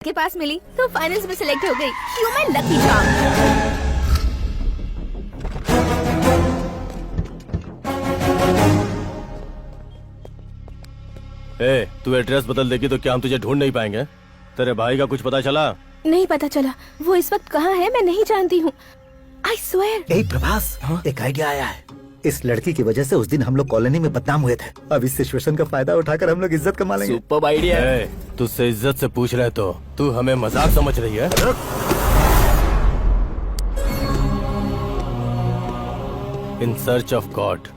के पास मिली तो फाइनल्स में सिलेक्ट हो गई। You my lucky charm. ए, तू एड्रेस बदल देगी तो क्या हम तुझे ढूंढ नहीं पाएंगे? तेरे भाई का कुछ पता चला? नहीं पता चला। वो इस वक्त कहाँ है मैं नहीं जानती हूँ। I swear. ए प्रभास, एक आइडिया आया है। इस लड़की की वजह से उस दिन हम लोग कॉलोनी में बदनाम हुए थे। अब इस सिचुएशन का फायदा उठाकर हम लोग इज्जत कमा लेंगे। सुपर आइडिया है। ए, तुझसे इज्जत से पूछ रहे तो तू हमें मजाक समझ रही है? इन सर्च ऑफ गॉड,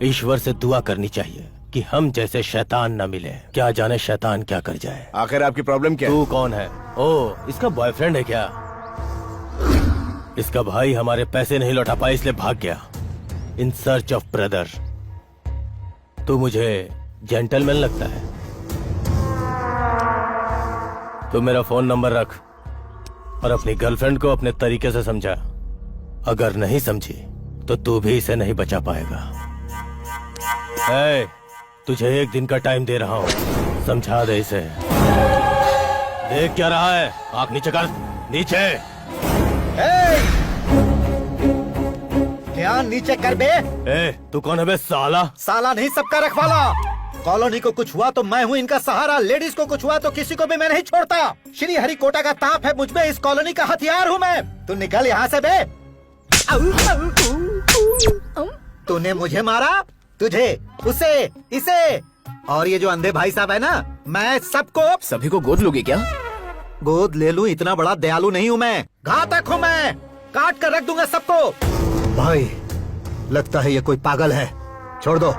ईश्वर से दुआ करनी चाहिए कि हम जैसे शैतान न मिले। क्या जाने शैतान क्या कर जाए। आखिर आपकी प्रॉब्लम क्या है? तू कौन है? ओ, इसका बॉयफ्रेंड है क्या? इसका भाई हमारे पैसे नहीं लौटा पाए इसलिए भाग गया। In search of brother. तू मुझे जेंटलमैन लगता है। तू मेरा फोन नंबर रख और अपनी गर्लफ्रेंड को अपने तरीके से समझा। अगर नहीं समझी तो तू भी इसे नहीं बचा पाएगा। ए, तुझे एक दिन का टाइम दे रहा हूँ, समझा दे इसे। देख क्या रहा है? आंख नीचे कर, नीचे। ध्यान नीचे कर बे। ए, तू कौन है बे साला? साला नहीं, सबका रखवाला। कॉलोनी को कुछ हुआ तो मैं हूँ इनका सहारा। लेडीज को कुछ हुआ तो किसी को भी मैं नहीं छोड़ता। श्री हरिकोटा का ताप है मुझ में। इस कॉलोनी का हथियार हूँ मैं। तू निकल यहाँ से बे। तूने मुझे मारा, तुझे, उसे, इसे और ये जो अंधे भाई साहब है ना, मैं सबको सभी को गोद लोगे क्या? गोद ले लूं, इतना बड़ा दयालु नहीं हूँ मैं। घातक हूँ मैं, काट कर रख दूंगा सबको। भाई, लगता है ये कोई पागल है। छोड़ दो।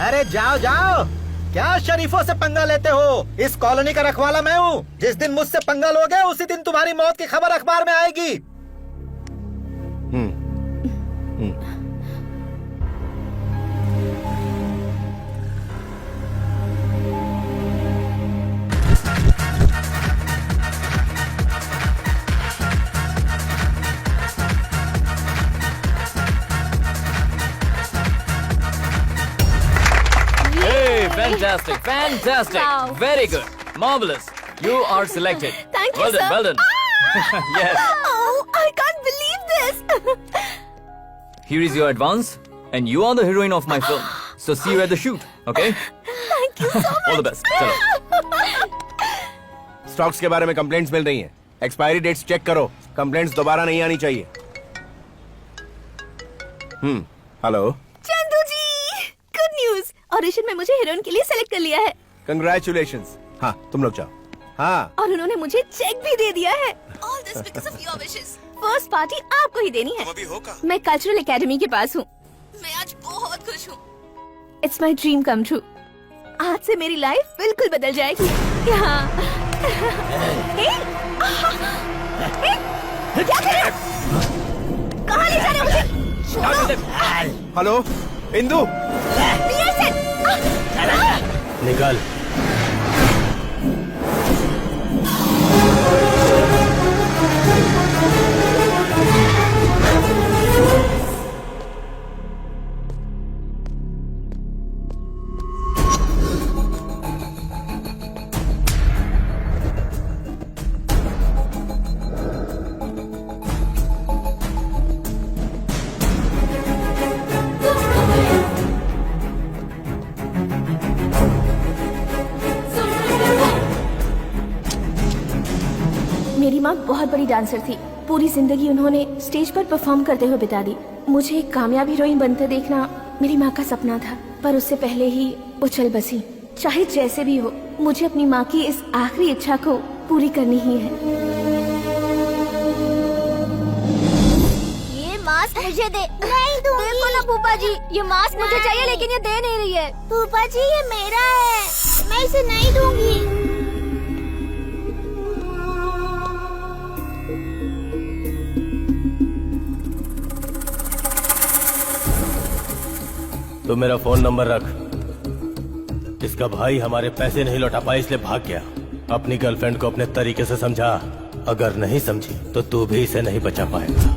अरे जाओ जाओ, क्या शरीफों से पंगा लेते हो? इस कॉलोनी का रखवाला मैं हूँ। जिस दिन मुझसे पंगा लोगे उसी दिन तुम्हारी मौत की खबर अखबार में आएगी। Fantastic, fantastic, Wow. very good, marvelous. You are selected. Thank you, well done, sir. well done. Yes. Oh, I can't believe this. Here is your advance, and you are the heroine of my film. So see you at the shoot, okay? Thank you so much. All the best. चलो. Stocks के बारे में complaints मिल रही हैं। Expiry dates check करो। Complaints दोबारा नहीं आनी चाहिए। हेलो। चंदू जी, गुड न्यूज। ऑडिशन में मुझे हीरोइन के लिए सेलेक्ट कर लिया है। कंग्रेचुलेशंस। हाँ, तुम लोग जाओ। हाँ। और उन्होंने मुझे चेक भी दे दिया है। All this because of your wishes. First party आपको ही देनी है। मैं कल्चरल एकेडमी के पास हूँ। मैं आज बहुत खुश हूँ। It's my dream come true. आज से मेरी लाइफ बिल्कुल बदल जाएगी। यहाँ क्या कर रहे हो? कहाँ ले जा रहे हो मुझे? छोड़ो। हेलो, इंदु। निकल। मेरी माँ बहुत बड़ी डांसर थी। पूरी जिंदगी उन्होंने स्टेज पर परफॉर्म करते हुए बिता दी। मुझे एक कामयाब हीरोइन बनते देखना मेरी माँ का सपना था, पर उससे पहले ही वो चल बसी। चाहे जैसे भी हो, मुझे अपनी माँ की इस आखिरी इच्छा को पूरी करनी ही है। ये मास्क मुझे दे। नहीं दूंगी। देखो ना फूफा जी, ये मास्क मुझे चाहिए लेकिन ये दे नहीं रही है। फूफा जी ये मेरा है, मैं इसे नहीं दूंगी। तू मेरा फोन नंबर रख। इसका भाई हमारे पैसे नहीं लौटा पाए इसलिए भाग गया। अपनी गर्लफ्रेंड को अपने तरीके से समझा। अगर नहीं समझी तो तू भी इसे नहीं बचा पाएगा।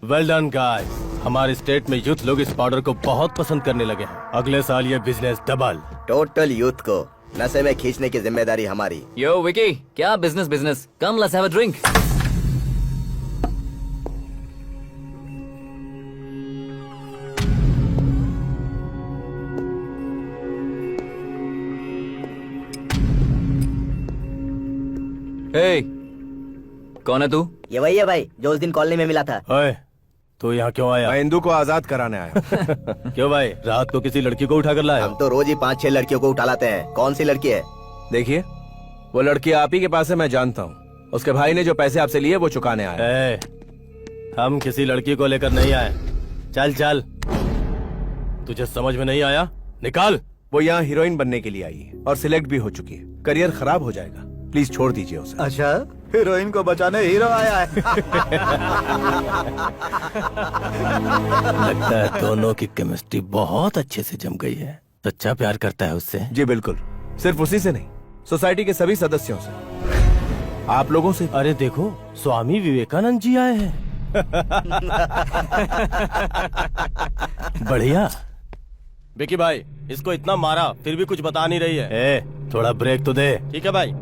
Well done guys. हमारे स्टेट में यूथ लोग इस पाउडर को बहुत पसंद करने लगे हैं। अगले साल ये बिजनेस डबल। टोटल यूथ को नशे में खींचने की जिम्मेदारी हमारी। Yo, Vicky, क्या business? Come, let's have a drink. Hey, कौन है तू? ये वही है भाई जो उस दिन कॉलोनी में मिला था। ओए, तू यहाँ क्यों आया? मैं हिंदू को आजाद कराने आया हूँ। क्यों भाई, रात को किसी लड़की को उठा कर लाया? हम तो रोज ही 5-6 लड़कियों को उठा लाते हैं। कौन सी लड़की है? देखिए, वो लड़की आप ही के पास है, मैं जानता हूँ। उसके भाई ने जो पैसे आपसे लिए वो चुकाने आया। ए, हम किसी लड़की को लेकर नहीं आए। चल चल, तुझे समझ में नहीं आया? निकाल। वो यहाँ हीरोइन बनने के लिए आई है और सिलेक्ट भी हो चुकी है। करियर खराब हो जाएगा, प्लीज छोड़ दीजिए उसे। अच्छा, हीरोइन को बचाने हीरो आया है। लगता है दोनों की केमिस्ट्री बहुत अच्छे से जम गई है। सच्चा प्यार करता है उससे? जी बिल्कुल, सिर्फ उसी से नहीं, सोसाइटी के सभी सदस्यों से, आप लोगों से। अरे देखो, स्वामी विवेकानंद जी आए हैं। बढ़िया। विकी भाई, इसको इतना मारा फिर भी कुछ बता नहीं रही है। ए, थोड़ा ब्रेक तो दे। ठीक है भाई।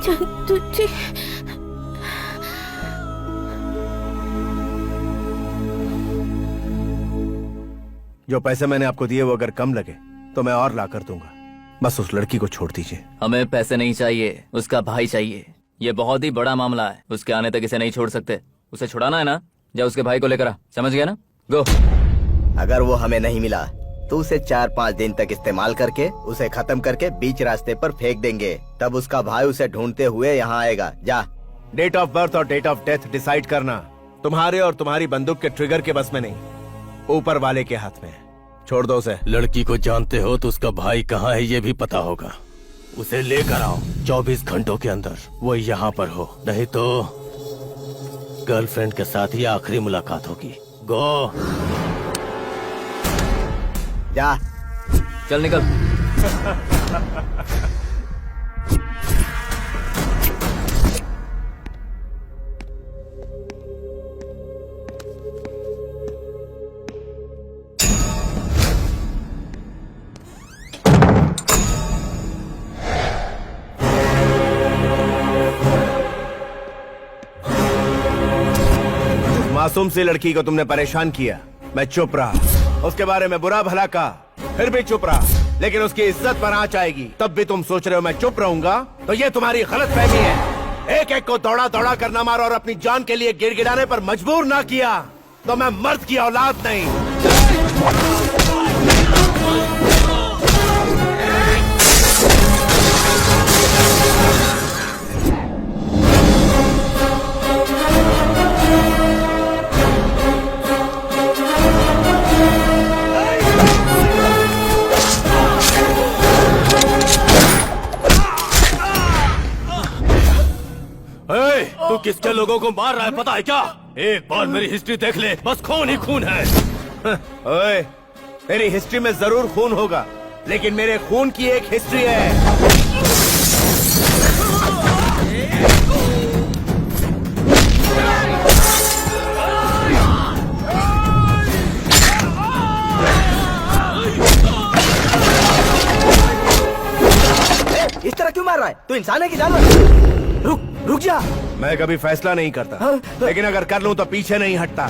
चंदू जी, जो पैसे मैंने आपको दिए वो अगर कम लगे तो मैं और ला कर दूंगा। बस उस लड़की को छोड़ दीजिए। हमें पैसे नहीं चाहिए, उसका भाई चाहिए। ये बहुत ही बड़ा मामला है, उसके आने तक इसे नहीं छोड़ सकते। उसे छुड़ाना है ना, जा उसके भाई को लेकर आ। समझ गया ना? गो। अगर वो हमें नहीं मिला तो उसे 4-5 दिन तक इस्तेमाल करके उसे खत्म करके बीच रास्ते पर फेंक देंगे। तब उसका भाई उसे ढूंढते हुए यहाँ आएगा। जा। डेट ऑफ बर्थ और डेट ऑफ डेथ डिसाइड करना तुम्हारे और तुम्हारी बंदूक के ट्रिगर के बस में नहीं, ऊपर वाले के हाथ में है। छोड़ दो उसे। लड़की को जानते हो तो उसका भाई कहाँ है ये भी पता होगा। उसे लेकर आओ 24 घंटों के अंदर। वो यहाँ पर हो, नहीं तो गर्लफ्रेंड के साथ ही आखिरी मुलाकात होगी। गो। जा। चल निकल। मासूम सी लड़की को तुमने परेशान किया, मैं चुप रहा। उसके बारे में बुरा भला कहा, फिर भी चुप रहा। लेकिन उसकी इज्जत पर आंच आएगी तब भी तुम सोच रहे हो मैं चुप रहूंगा? तो ये तुम्हारी गलतफहमी है। एक एक को दौड़ा दौड़ा कर ना मारा और अपनी जान के लिए गिड़गिड़ाने पर मजबूर ना किया तो मैं मर्द की औलाद नहीं। तू किसके लोगों को मार रहा है पता है क्या? एक बार मेरी हिस्ट्री देख ले, बस खून ही खून है। ओए, तेरी हिस्ट्री में जरूर खून होगा, लेकिन मेरे खून की एक हिस्ट्री है। इस तरह क्यों मार रहा है? तू इंसान है कि जानवर? रुक जा। मैं कभी फैसला नहीं करता, लेकिन अगर कर लूं तो पीछे नहीं हटता।